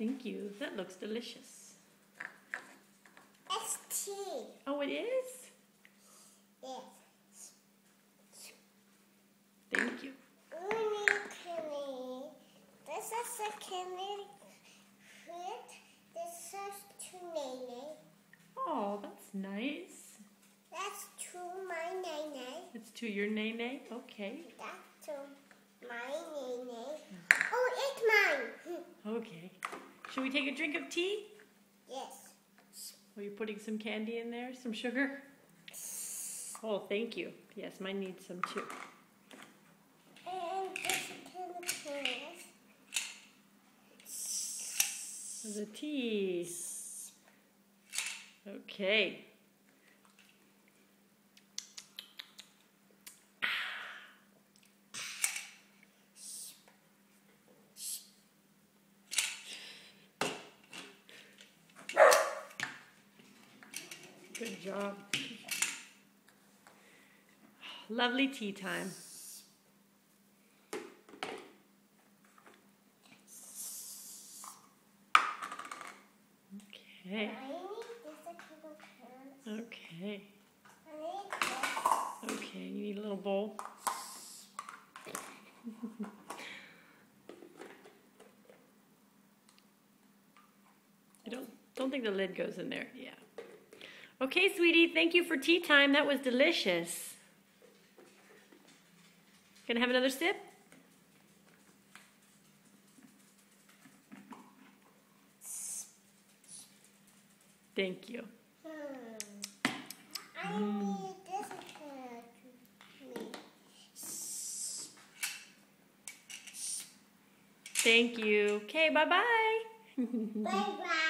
Thank you. That looks delicious. It's tea. Oh, it is? Yes. Thank you. Candy. This is a candy fruit. This is to Nene. Oh, that's nice. That's to my Nene. It's to your Nene? Okay. That's to my Nene. Oh, it's mine. Okay. Should we take a drink of tea? Yes. Are you putting some candy in there? Some sugar? Oh, thank you. Yes, mine needs some too. And this can The tea. Okay. Good job. Lovely tea time. Okay. Okay. Okay, you need a little bowl. I don't think the lid goes in there. Yeah. Okay, sweetie, thank you for tea time. That was delicious. Gonna have another sip? Thank you. I need this Thank you. Okay, bye-bye. Bye-bye.